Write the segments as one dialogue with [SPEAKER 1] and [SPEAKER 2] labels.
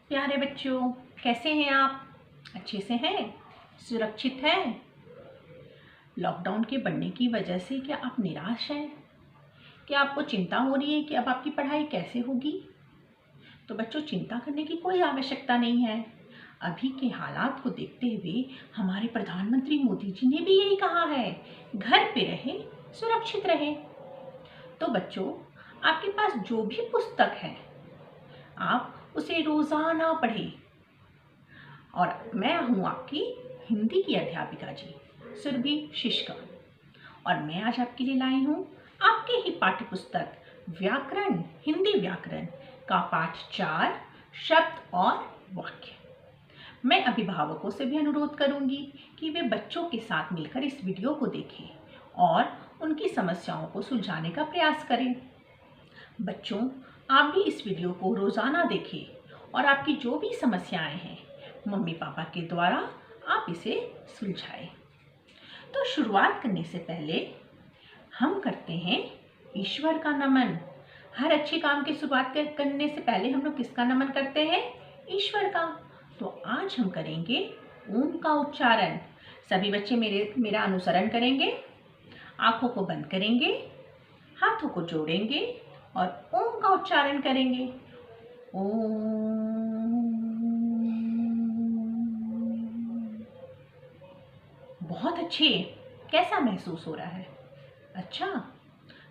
[SPEAKER 1] प्यारे बच्चों, कैसे हैं आप? अच्छे से हैं? सुरक्षित हैं? लॉकडाउन के बढ़ने की वजह से क्या आप निराश हैं? क्या आपको चिंता हो रही है कि अब आपकी पढ़ाई कैसे होगी? तो बच्चों, चिंता करने की कोई आवश्यकता नहीं है। अभी के हालात को देखते हुए हमारे प्रधानमंत्री मोदी जी ने भी यही कहा है, घर पे रहें, सुरक्षित रहें। तो बच्चों, आपके पास जो भी पुस्तक है, आप उसे रोजाना पढ़ें। और मैं हूँ आपकी हिंदी की अध्यापिका जी, सुरभि शिष्का। और मैं आज आपके लिए लाई हूँ आपके ही पाठ्य पुस्तक व्याकरण, हिंदी व्याकरण का पाठ 4 शब्द और वाक्य। मैं अभिभावकों से भी अनुरोध करूंगी कि वे बच्चों के साथ मिलकर इस वीडियो को देखें और उनकी समस्याओं को सुलझाने का प्रयास करें। बच्चों, आप भी इस वीडियो को रोजाना देखें और आपकी जो भी समस्याएं हैं मम्मी पापा के द्वारा आप इसे सुलझाएं। तो शुरुआत करने से पहले हम करते हैं ईश्वर का नमन। हर अच्छे काम की शुरुआत करने से पहले हम लोग किसका नमन करते हैं? ईश्वर का। तो आज हम करेंगे ओम का उच्चारण। सभी बच्चे मेरा अनुसरण करेंगे। आंखों को बंद करेंगे, हाथों को जोड़ेंगे और ओम का उच्चारण करेंगे। ओम। बहुत अच्छे। कैसा महसूस हो रहा है? अच्छा,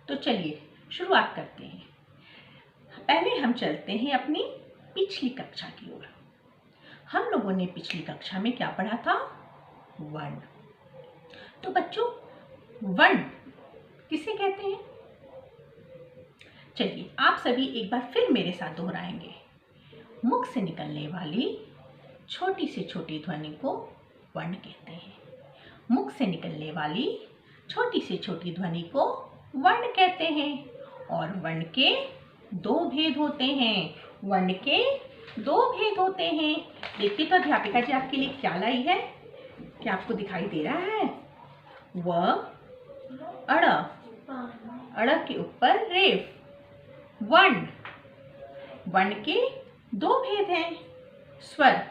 [SPEAKER 1] तो चलिए शुरुआत करते हैं। पहले हम चलते हैं अपनी पिछली कक्षा की ओर। हम लोगों ने पिछली कक्षा में क्या पढ़ा था? वर्ण। तो बच्चों, वर्ण किसे कहते हैं? चलिए आप सभी एक बार फिर मेरे साथ दोहराएंगे। मुख से निकलने वाली छोटी से छोटी ध्वनि को वर्ण कहते हैं। मुख से निकलने वाली छोटी से छोटी ध्वनि को वर्ण कहते हैं। और वर्ण के दो भेद होते हैं। वर्ण के दो भेद होते हैं। देखिए तो अध्यापिका जी आपके लिए क्या लाई है? क्या आपको दिखाई दे रहा है? व, अड़, अड़ के ऊपर रेफ। वर्ण। वर्ण के दो भेद हैं। स्वर,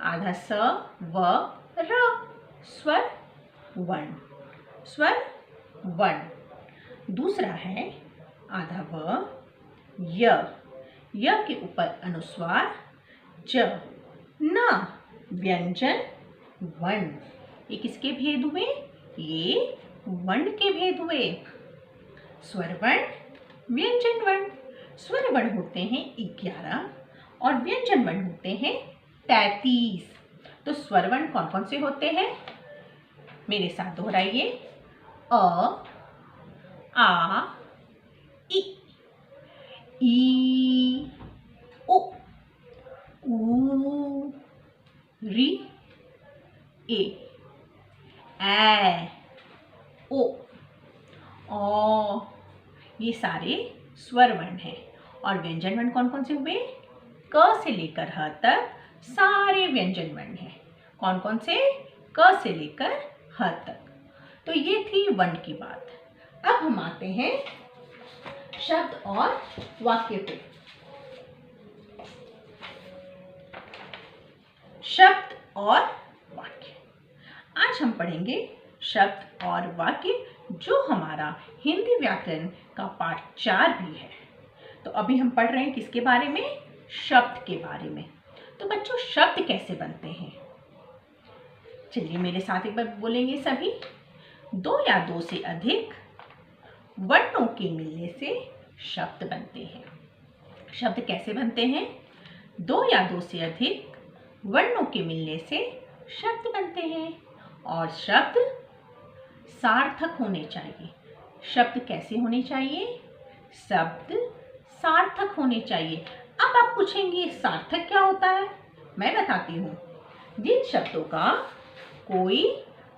[SPEAKER 1] आधा स, व, र। स्वर वर्ण। स्वर वर्ण। दूसरा है आधा व, य। य के ऊपर अनुस्वार ज, न। व्यंजन वर्ण। ये किसके भेद हुए? ये वर्ण के भेद हुए। स्वर वर्ण, व्यंजन वर्ण। स्वर वर्ण होते हैं 11 और व्यंजन वर्ण होते हैं 33। तो स्वर वर्ण कौन कौन से होते हैं? मेरे साथ दोहराइए। अ, आ, इ, ई, उ, ऊ, री, ए, ऐ, ओ, औ। ये सारे स्वर वर्ण हैं। और व्यंजन वर्ण कौन कौन से हुए? क से लेकर ह तक सारे व्यंजन वर्ण हैं। कौन कौन से? क से लेकर ह तक। तो ये थी वर्ण की बात। अब हम आते हैं शब्द और वाक्य पे। शब्द और वाक्य। आज हम पढ़ेंगे शब्द और वाक्य, जो हमारा हिंदी व्याकरण का पाठ 4 भी है। तो अभी हम पढ़ रहे हैं किसके बारे में? शब्द के बारे में। तो बच्चों, शब्द कैसे बनते हैं? चलिए मेरे साथ एक बार बोलेंगे सभी। दो या दो से अधिक वर्णों के मिलने से शब्द बनते हैं। शब्द कैसे बनते हैं? दो या दो से अधिक वर्णों के मिलने से शब्द बनते हैं। और शब्द सार्थक होने चाहिए। शब्द कैसे होने चाहिए? शब्द सार्थक होने चाहिए। अब आप पूछेंगे सार्थक क्या होता है? मैं बताती हूँ। जिन शब्दों का कोई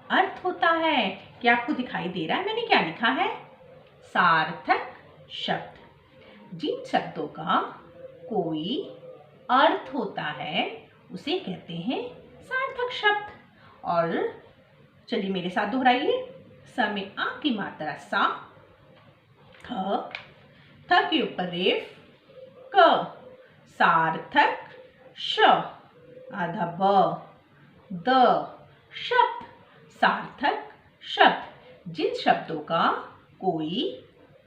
[SPEAKER 1] अर्थ होता है। क्या आपको दिखाई दे रहा है मैंने क्या लिखा है? सार्थक शब्द। जिन शब्दों का कोई अर्थ होता है उसे कहते हैं सार्थक शब्द। और चलिए मेरे साथ दोहराइए। स में आ की मात्रा सा, थ के ऊपर रेफ क। सार्थक श आधा ब द शब्द सार्थक शब्द। जिन शब्दों का कोई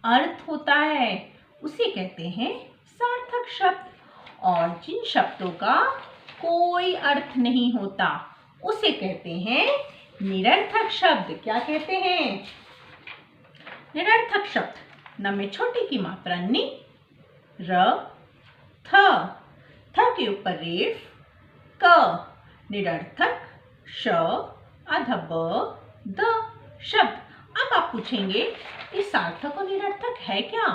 [SPEAKER 1] अर्थ होता है उसे कहते हैं सार्थक शब्द, और जिन शब्दों का कोई अर्थ नहीं होता उसे कहते हैं निरर्थक शब्द। क्या कहते हैं? निरर्थक शब्द। न में छोटे की मात्रा नि, र, थ के ऊपर रेफ, क, निरर्थक, श, आधा ब, द शब्द। अब आप पूछेंगे ये सार्थक और निरर्थक है क्या?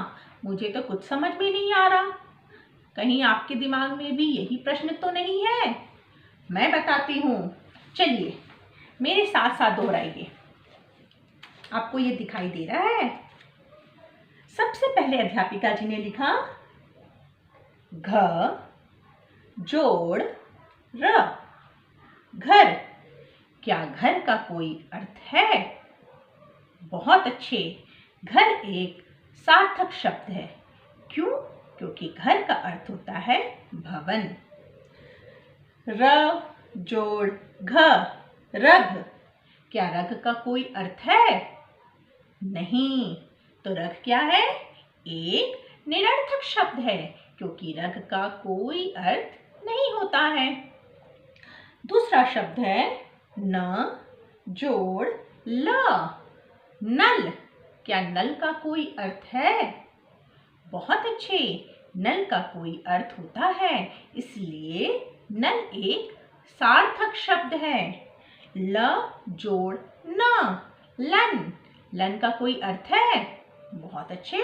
[SPEAKER 1] मुझे तो कुछ समझ में नहीं आ रहा। कहीं आपके दिमाग में भी यही प्रश्न तो नहीं है? मैं बताती हूँ, चलिए मेरे साथ साथ दोहराइए। आपको ये दिखाई दे रहा है? सबसे पहले अध्यापिका जी ने लिखा घ जोड़ र, घर। क्या घर का कोई अर्थ है? बहुत अच्छे। घर एक सार्थक शब्द है। क्यों? क्योंकि घर का अर्थ होता है भवन। र जोड़ घ, रघ। क्या रघ का कोई अर्थ है? नहीं। तो रघ क्या है? एक निरर्थक शब्द है, क्योंकि रघ का कोई अर्थ नहीं होता है। दूसरा शब्द है न जोड़ ल, नल। क्या नल का कोई अर्थ है? बहुत अच्छे। नल का कोई अर्थ होता है, इसलिए नल एक सार्थक शब्द है। ल जोड़ न, लन। लन का कोई अर्थ है? बहुत अच्छे।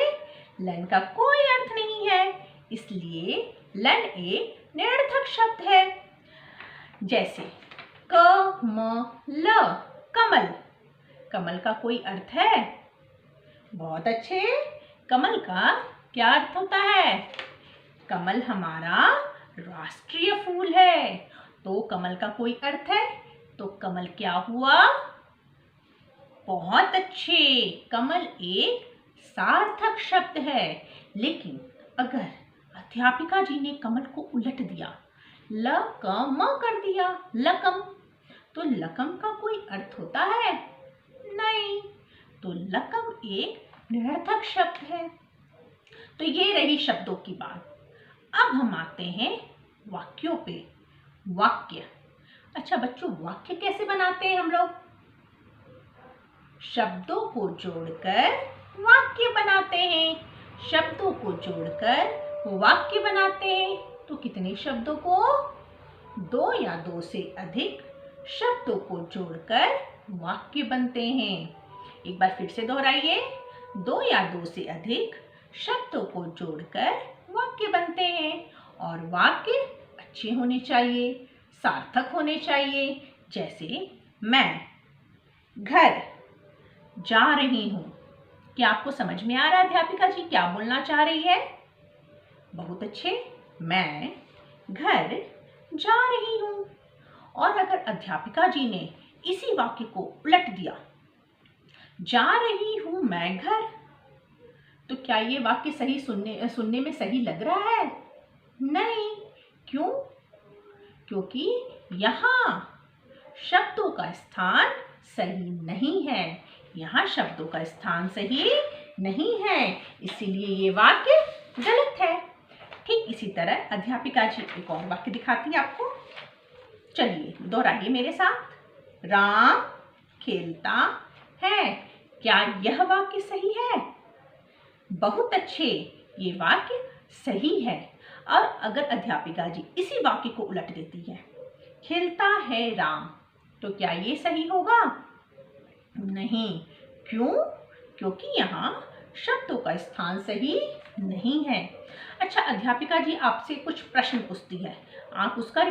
[SPEAKER 1] लन का कोई अर्थ नहीं है, इसलिए लन एक निरर्थक शब्द है। जैसे क म ल, कमल। कमल का कोई अर्थ है? बहुत अच्छे। कमल का क्या अर्थ होता है? कमल हमारा राष्ट्रीय फूल है, तो कमल का कोई अर्थ है? तो कमल क्या हुआ? बहुत अच्छे। कमल एक सार्थक शब्द है। लेकिन अगर अध्यापिका जी ने कमल को उलट दिया, ल क म कर दिया, लकम, तो लकम का कोई अर्थ होता है? नहीं। तो लकम एक निरर्थक शब्द है। तो ये रही शब्दों की बात। अब हम आते हैं वाक्यों पे। वाक्य। अच्छा बच्चों, वाक्य कैसे बनाते हैं हम लोग? शब्दों को जोड़कर वाक्य बनाते हैं। शब्दों को जोड़कर वाक्य बनाते हैं। तो कितने शब्दों को? दो या दो से अधिक शब्दों को जोड़कर वाक्य बनते हैं। एक बार फिर से दोहराइए। दो या दो से अधिक शब्दों को जोड़कर वाक्य बनते हैं, और वाक्य अच्छे होने चाहिए, सार्थक होने चाहिए। जैसे मैं घर जा रही हूँ। क्या आपको समझ में आ रहा है अध्यापिका जी क्या बोलना चाह रही है? बहुत अच्छे। मैं घर जा रही हूँ। और अगर अध्यापिका जी ने इसी वाक्य को उलट दिया, जा रही हूँ मैं घर, तो क्या ये वाक्य सही सुनने में सही लग रहा है? नहीं। क्यों? क्योंकि यहाँ शब्दों का स्थान सही नहीं है। यहाँ शब्दों का स्थान सही नहीं है, इसीलिए ये वाक्य गलत है। ठीक इसी तरह अध्यापिका जी एक और वाक्य दिखाती है आपको। चलिए दोहराइए मेरे साथ। राम खेलता है। क्या यह वाक्य सही है? बहुत अच्छे। ये वाक्य सही है। और अगर अध्यापिका जी इसी वाक्य को उलट देती है, खेलता है राम, तो क्या ये सही होगा? नहीं। क्यों? क्योंकि यहाँ शब्दों का स्थान सही नहीं है। अच्छा अध्यापिका जी आपसे कुछ प्रश्न पूछती है, आप उसका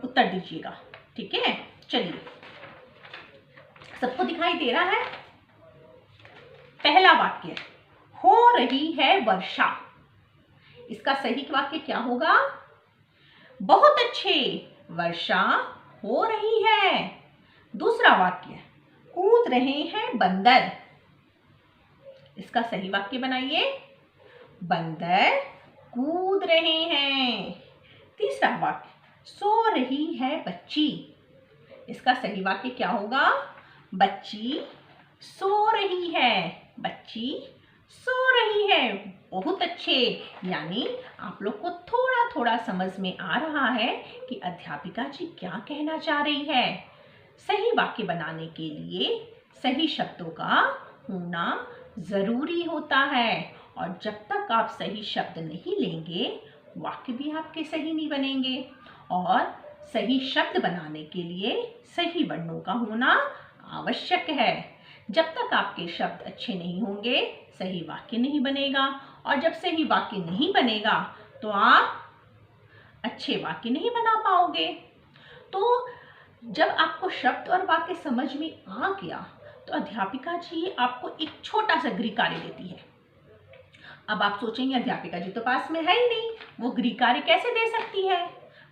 [SPEAKER 1] उत्तर दीजिएगा। ठीक है, चलिए। सबको दिखाई दे रहा है? पहला वाक्य, हो रही है वर्षा। इसका सही वाक्य क्या होगा? बहुत अच्छे, वर्षा हो रही है। दूसरा वाक्य, कूद रहे हैं बंदर। इसका सही वाक्य बनाइए। बंदर कूद रहे हैं। तीसरा वाक्य, सो रही है बच्ची। इसका सही वाक्य क्या होगा? बच्ची सो रही है। बच्ची सो रही है। बहुत अच्छे। यानी आप लोग को थोड़ा थोड़ा समझ में आ रहा है कि अध्यापिका जी क्या कहना चाह रही है। सही वाक्य बनाने के लिए सही शब्दों का होना जरूरी होता है, और जब तक आप सही शब्द नहीं लेंगे वाक्य भी आपके सही नहीं बनेंगे। और सही शब्द बनाने के लिए सही वर्णों का होना आवश्यक है। जब तक आपके शब्द अच्छे नहीं होंगे सही वाक्य नहीं बनेगा, और जब सही वाक्य नहीं बनेगा तो आप अच्छे वाक्य नहीं बना पाओगे। तो जब आपको शब्द और वाक्य समझ में आ गया तो अध्यापिका जी आपको एक छोटा सा गृह कार्य देती है। अब आप सोचेंगे अध्यापिका जी तो पास में है ही नहीं, वो गृह कार्य कैसे दे सकती है?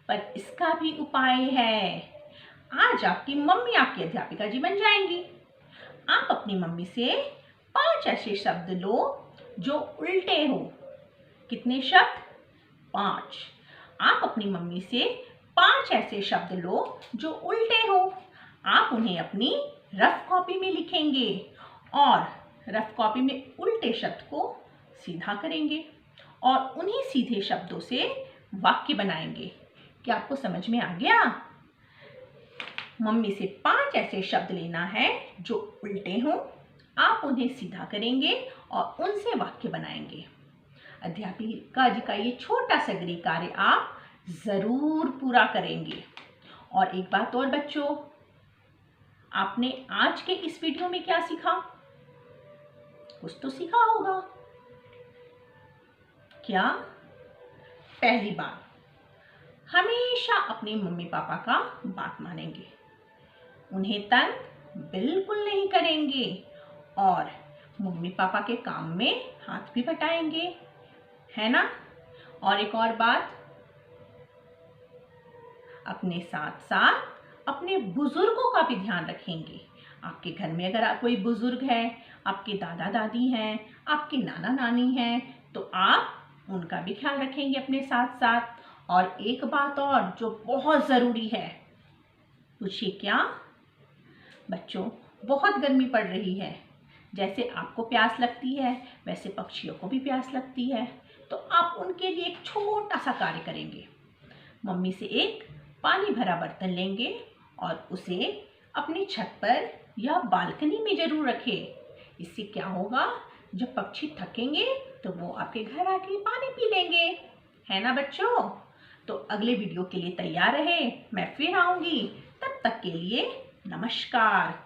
[SPEAKER 1] पर इसका भी उपाय है। आज आपकी मम्मी आपकी अध्यापिका जी बन जाएंगी। आप अपनी मम्मी से 5 ऐसे शब्द लो जो उल्टे हो। कितने शब्द? 5। आप अपनी मम्मी से 5 ऐसे शब्द लो जो उल्टे हो। आप उन्हें अपनी रफ कॉपी में लिखेंगे और रफ कॉपी में उल्टे शब्द को सीधा करेंगे और उन्हीं सीधे शब्दों से वाक्य बनाएंगे। क्या आपको समझ में आ गया? मम्मी से 5 ऐसे शब्द लेना है जो उल्टे हों, आप उन्हें सीधा करेंगे और उनसे वाक्य बनाएंगे। अध्यापिका जी का ये छोटा सा गृह कार्य आप जरूर पूरा करेंगे। और एक बात और बच्चों, आपने आज के इस वीडियो में क्या सीखा? कुछ तो सीखा होगा। क्या? पहली बात, हमेशा अपने मम्मी पापा का बात मानेंगे, उन्हें तंग बिल्कुल नहीं करेंगे और मम्मी पापा के काम में हाथ भी बटाएंगे, है ना? और एक और बात, अपने साथ साथ अपने बुजुर्गों का भी ध्यान रखेंगे। आपके घर में अगर कोई बुजुर्ग है, आपके दादा दादी हैं, आपके नाना नानी हैं, तो आप उनका भी ख्याल रखेंगे अपने साथ साथ। और एक बात और जो बहुत ज़रूरी है, पूछिए क्या? बच्चों, बहुत गर्मी पड़ रही है। जैसे आपको प्यास लगती है वैसे पक्षियों को भी प्यास लगती है। तो आप उनके लिए एक छोटा सा कार्य करेंगे। मम्मी से एक पानी भरा बर्तन लेंगे और उसे अपनी छत पर या बालकनी में जरूर रखें। इससे क्या होगा, जब पक्षी थकेंगे तो वो आपके घर आके पानी पी लेंगे, है ना बच्चों? तो अगले वीडियो के लिए तैयार रहे, मैं फिर आऊंगी। तब तक के लिए नमस्कार।